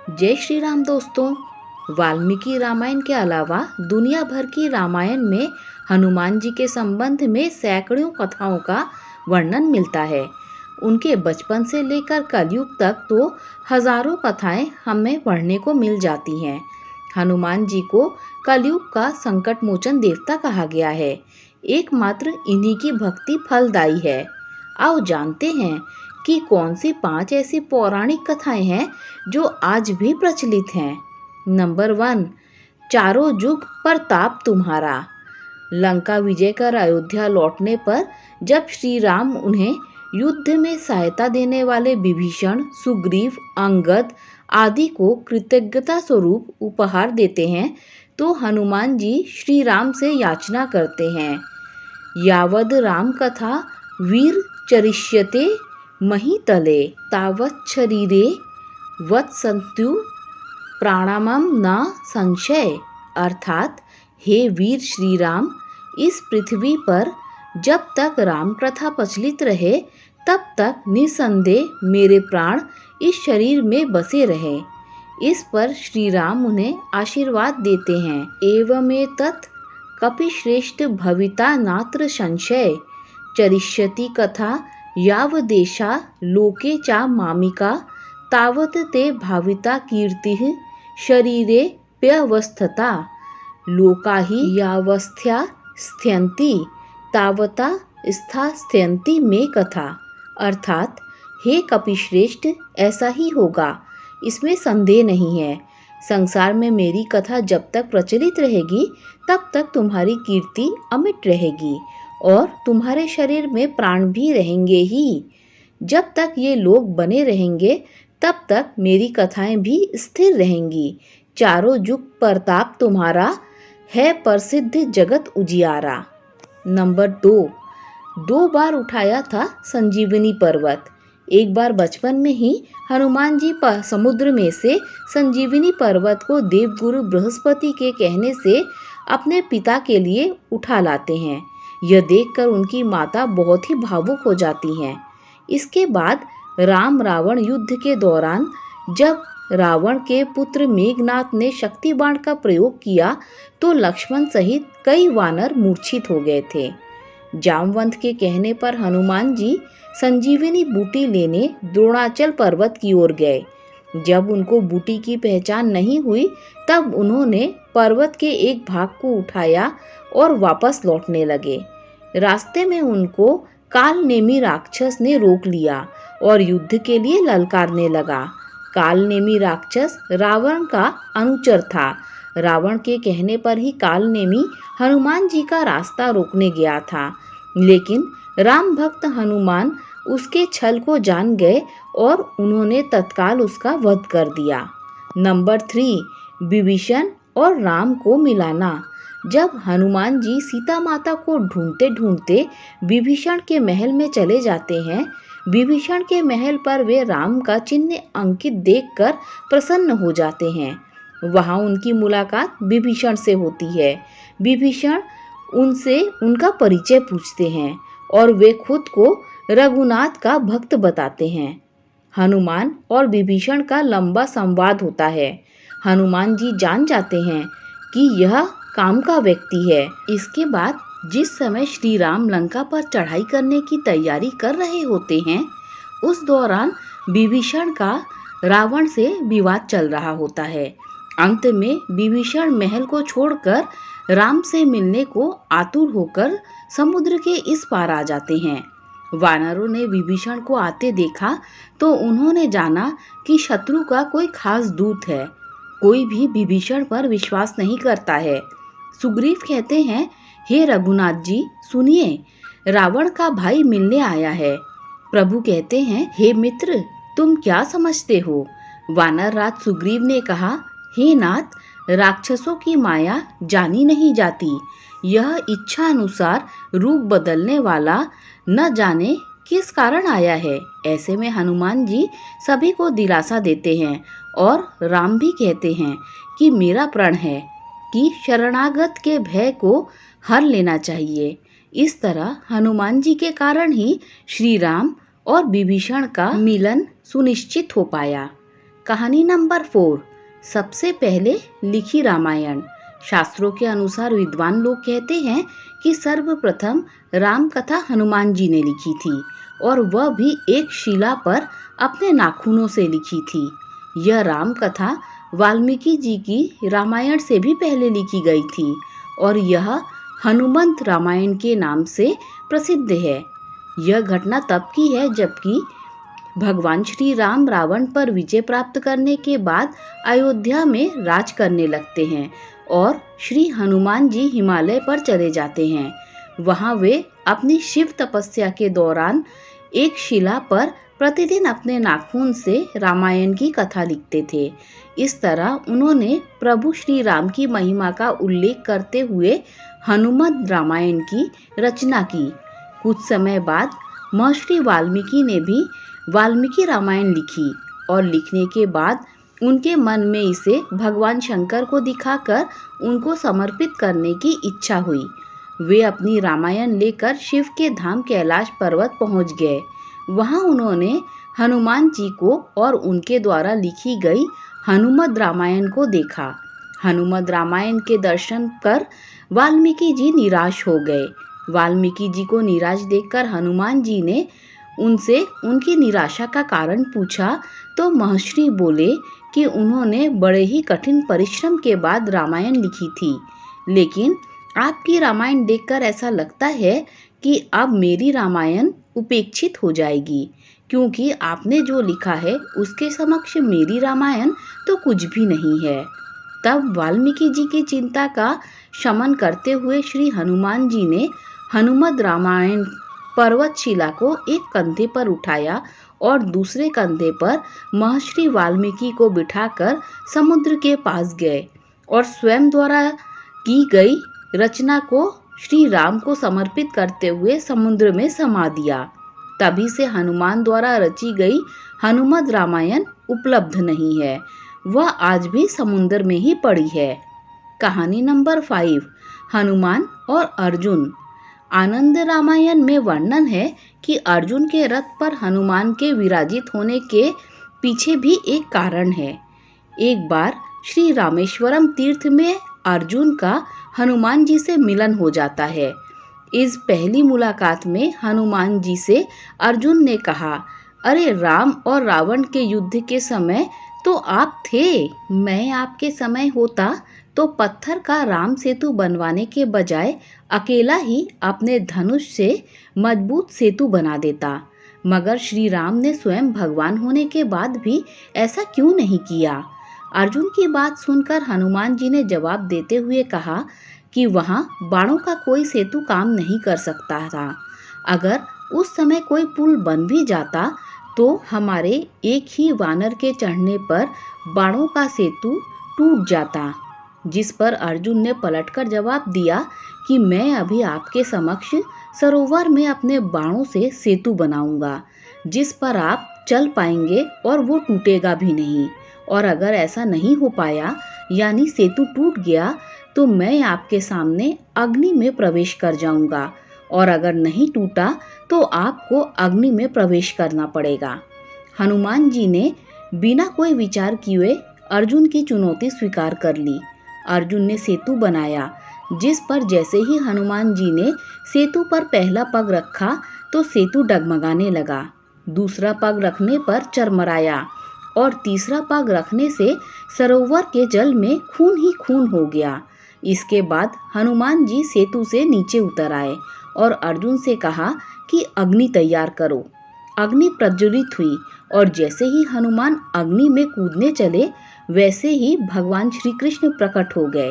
जय श्री राम दोस्तों। वाल्मीकि रामायण के अलावा दुनिया भर की रामायण में हनुमान जी के संबंध में सैकड़ों कथाओं का वर्णन मिलता है। उनके बचपन से लेकर कलयुग तक तो हजारों कथाएं हमें पढ़ने को मिल जाती हैं। हनुमान जी को कलयुग का संकट मोचन देवता कहा गया है। एकमात्र इन्हीं की भक्ति फलदायी है। आओ जानते हैं कि कौन सी 5 ऐसी पौराणिक कथाएं हैं जो आज भी प्रचलित हैं। नंबर 1, चारों युग प्रताप तुम्हारा। लंका विजय कर अयोध्या लौटने पर जब श्री राम उन्हें युद्ध में सहायता देने वाले विभीषण, सुग्रीव, अंगद आदि को कृतज्ञता स्वरूप उपहार देते हैं तो हनुमान जी श्री राम से याचना करते हैं, यावद राम कथा वीर चरिष्यते महीतले तावत् शरीरे वत्सन्तु प्राणामम न संशय। अर्थात हे वीर श्री राम, इस पृथ्वी पर जब तक राम कथा प्रचलित रहे तब तक निसंदेह मेरे प्राण इस शरीर में बसे रहे। इस पर श्री राम उन्हें आशीर्वाद देते हैं, एवमेतत् कपिश्रेष्ठ भविता नात्र संशय चरिष्यति कथा यावदेशा लोके चा मामिका तावत ते भाविता कीर्तिः शरीरे प्यवस्थता लोका हि यावस्था स्थियन्ति तावता स्थास्यन्ति में कथा। अर्थात हे कपिश्रेष्ठ, ऐसा ही होगा, इसमें संदेह नहीं है। संसार में मेरी कथा जब तक प्रचलित रहेगी तब तक तुम्हारी कीर्ति अमिट रहेगी और तुम्हारे शरीर में प्राण भी रहेंगे ही। जब तक ये लोग बने रहेंगे तब तक मेरी कथाएं भी स्थिर रहेंगी। चारों युग प्रताप तुम्हारा है प्रसिद्ध जगत उजियारा। नंबर 2, 2 बार उठाया था संजीवनी पर्वत। एक बार बचपन में ही हनुमान जी समुद्र में से संजीवनी पर्वत को देवगुरु बृहस्पति के कहने से अपने पिता के लिए उठा लाते हैं। यह देखकर उनकी माता बहुत ही भावुक हो जाती हैं। इसके बाद राम रावण युद्ध के दौरान जब रावण के पुत्र मेघनाथ ने शक्ति बाण का प्रयोग किया तो लक्ष्मण सहित कई वानर मूर्छित हो गए थे। जामवंत के कहने पर हनुमान जी संजीवनी बूटी लेने द्रोणाचल पर्वत की ओर गए। जब उनको बूटी की पहचान नहीं हुई तब उन्होंने पर्वत के एक भाग को उठाया और वापस लौटने लगे। रास्ते में उनको कालनेमी राक्षस ने रोक लिया और युद्ध के लिए ललकारने लगा। कालनेमी राक्षस रावण का अनुचर था। रावण के कहने पर ही कालनेमी हनुमान जी का रास्ता रोकने गया था, लेकिन राम भक्त हनुमान उसके छल को जान गए और उन्होंने तत्काल उसका वध कर दिया। नंबर 3, विभीषण और राम को मिलाना। जब हनुमान जी सीता माता को ढूंढते ढूंढते विभीषण के महल में चले जाते हैं, विभीषण के महल पर वे राम का चिन्ह अंकित देखकर प्रसन्न हो जाते हैं। वहां उनकी मुलाकात विभीषण से होती है। विभीषण उनसे उनका परिचय पूछते हैं और वे खुद को रघुनाथ का भक्त बताते हैं। हनुमान और विभीषण का लंबा संवाद होता है। हनुमान जी जान जाते हैं कि यह काम का व्यक्ति है। इसके बाद जिस समय श्री राम लंका पर चढ़ाई करने की तैयारी कर रहे होते हैं उस दौरान विभीषण का रावण से विवाद चल रहा होता है। अंत में विभीषण महल को छोड़कर राम से मिलने को आतुर होकर समुद्र के इस पार आ जाते हैं। वानरों ने विभीषण को आते देखा तो उन्होंने जाना कि शत्रु का कोई खास दूत है। कोई भी विभीषण पर विश्वास नहीं करता है। सुग्रीव कहते हैं, हे रघुनाथ जी सुनिए, रावण का भाई मिलने आया है। प्रभु कहते हैं, हे मित्र तुम क्या समझते हो? वानर राज सुग्रीव ने कहा, हे नाथ, राक्षसों की माया जानी नहीं जाती। यह इच्छा अनुसार रूप बदलने वाला न जाने किस कारण आया है। ऐसे में हनुमान जी सभी को दिलासा देते हैं और राम भी कहते हैं कि मेरा प्रण है कि शरणागत के भय को हर लेना चाहिए। इस तरह हनुमान जी के कारण ही श्री राम और विभीषण का मिलन सुनिश्चित हो पाया। कहानी नंबर 4। सबसे पहले लिखी रामायण। शास्त्रों के अनुसार विद्वान लोग कहते हैं कि सर्वप्रथम राम कथा हनुमान जी ने लिखी थी और वह भी एक शिला पर अपने नाखूनों से लिखी थी। यह राम कथा वाल्मीकि जी की रामायण से भी पहले लिखी गई थी और यह हनुमंत रामायण के नाम से प्रसिद्ध है। यह घटना तब की है जबकि भगवान श्री राम रावण पर विजय प्राप्त करने के बाद अयोध्या में राज करने लगते हैं और श्री हनुमान जी हिमालय पर चले जाते हैं। वहां वे अपनी शिव तपस्या के दौरान एक शिला पर प्रतिदिन अपने नाखून से रामायण की कथा लिखते थे। इस तरह उन्होंने प्रभु श्री राम की महिमा का उल्लेख करते हुए हनुमत रामायण की रचना की। कुछ समय बाद महर्षि वाल्मीकि ने भी वाल्मीकि रामायण लिखी और लिखने के बाद उनके मन में इसे भगवान शंकर को दिखाकर उनको समर्पित करने की इच्छा हुई। वे अपनी रामायण लेकर शिव के धाम कैलाश पर्वत पहुंच गए। वहां उन्होंने हनुमान जी को और उनके द्वारा लिखी गई हनुमत रामायण को देखा। हनुमत रामायण के दर्शन कर वाल्मीकि जी निराश हो गए। वाल्मीकि जी को निराश देखकर हनुमान जी ने उनसे उनकी निराशा का कारण पूछा तो महर्षि बोले कि उन्होंने बड़े ही कठिन परिश्रम के बाद रामायण लिखी थी, लेकिन आपकी रामायण देखकर ऐसा लगता है कि अब मेरी रामायण उपेक्षित हो जाएगी, क्योंकि आपने जो लिखा है उसके समक्ष मेरी रामायण तो कुछ भी नहीं है। तब वाल्मीकि जी की चिंता का शमन करते हुए श्री हनुमान जी ने हनुमत रामायण पर्वतशिला को एक कंधे पर उठाया और दूसरे कंधे पर महर्षि वाल्मीकि को बिठाकर समुद्र के पास गए और स्वयं द्वारा की गई रचना को श्री राम को समर्पित करते हुए समुद्र में समा दिया। तभी से हनुमान द्वारा रची गई हनुमत रामायण उपलब्ध नहीं है, वह आज भी समुद्र में ही पड़ी है। कहानी नंबर 5। हनुमान और अर्जुन। आनंद रामायण में वर्णन है कि अर्जुन के रथ पर हनुमान के विराजित होने के पीछे भी एक कारण है। एक बार श्री रामेश्वरम तीर्थ में अर्जुन का हनुमान जी से मिलन हो जाता है। इस पहली मुलाकात में हनुमान जी से अर्जुन ने कहा, अरे राम और रावण के युद्ध के समय तो आप थे, मैं आपके समय होता तो पत्थर का राम सेतु बनवाने के बजाय अकेला ही अपने धनुष से मजबूत सेतु बना देता, मगर श्री राम ने स्वयं भगवान होने के बाद भी ऐसा क्यों नहीं किया। अर्जुन की बात सुनकर हनुमान जी ने जवाब देते हुए कहा कि वहाँ बाणों का कोई सेतु काम नहीं कर सकता था। अगर उस समय कोई पुल बन भी जाता तो हमारे एक ही वानर के चढ़ने पर बाणों का सेतु टूट जाता। जिस पर अर्जुन ने पलटकर जवाब दिया कि मैं अभी आपके समक्ष सरोवर में अपने बाणों से सेतु बनाऊंगा, जिस पर आप चल पाएंगे और वो टूटेगा भी नहीं। और अगर ऐसा नहीं हो पाया, यानी सेतु टूट गया, तो मैं आपके सामने अग्नि में प्रवेश कर जाऊंगा, और अगर नहीं टूटा तो आपको अग्नि में प्रवेश करना पड़ेगा। हनुमान जी ने बिना कोई विचार किए अर्जुन की चुनौती स्वीकार कर ली। अर्जुन ने सेतु बनाया, जिस पर जैसे ही हनुमान जी ने सेतु पर पहला पग रखा तो सेतु डगमगाने लगा, दूसरा पग रखने पर चरमराया और तीसरा पग रखने से सरोवर के जल में खून ही खून हो गया। इसके बाद हनुमान जी सेतु से नीचे उतर आए और अर्जुन से कहा कि अग्नि तैयार करो। अग्नि प्रज्वलित हुई और जैसे ही हनुमान अग्नि में कूदने चले, वैसे ही भगवान श्री कृष्ण प्रकट हो गए।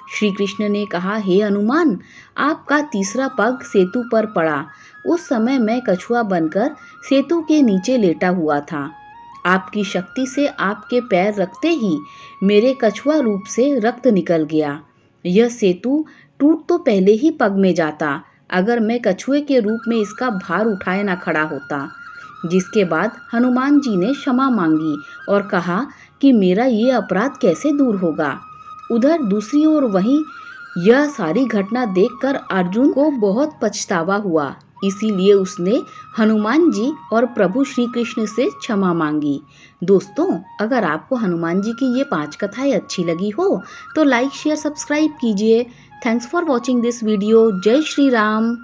श्री कृष्ण ने कहा, हे हनुमान, आपका तीसरा पग सेतु पर पड़ा। उस समय मैं कछुआ बनकर सेतु के नीचे लेटा हुआ था। आपकी शक्ति से आपके पैर रखते ही मेरे कछुआ रूप से रक्त निकल गया। यह सेतु टूट तो पहले ही पग में जाता, अगर मैं कछुए के रूप में इसका भार उठाए ना खड़ा होता। जिसके बाद हनुमान जी ने क्षमा मांगी और कहा कि मेरा ये अपराध कैसे दूर होगा। उधर दूसरी ओर वहीं यह सारी घटना देखकर अर्जुन को बहुत पछतावा हुआ, इसीलिए उसने हनुमान जी और प्रभु श्री कृष्ण से क्षमा मांगी। दोस्तों, अगर आपको हनुमान जी की ये 5 कथाएं अच्छी लगी हो तो लाइक शेयर सब्सक्राइब कीजिए। Thanks for watching this video. जय श्री राम।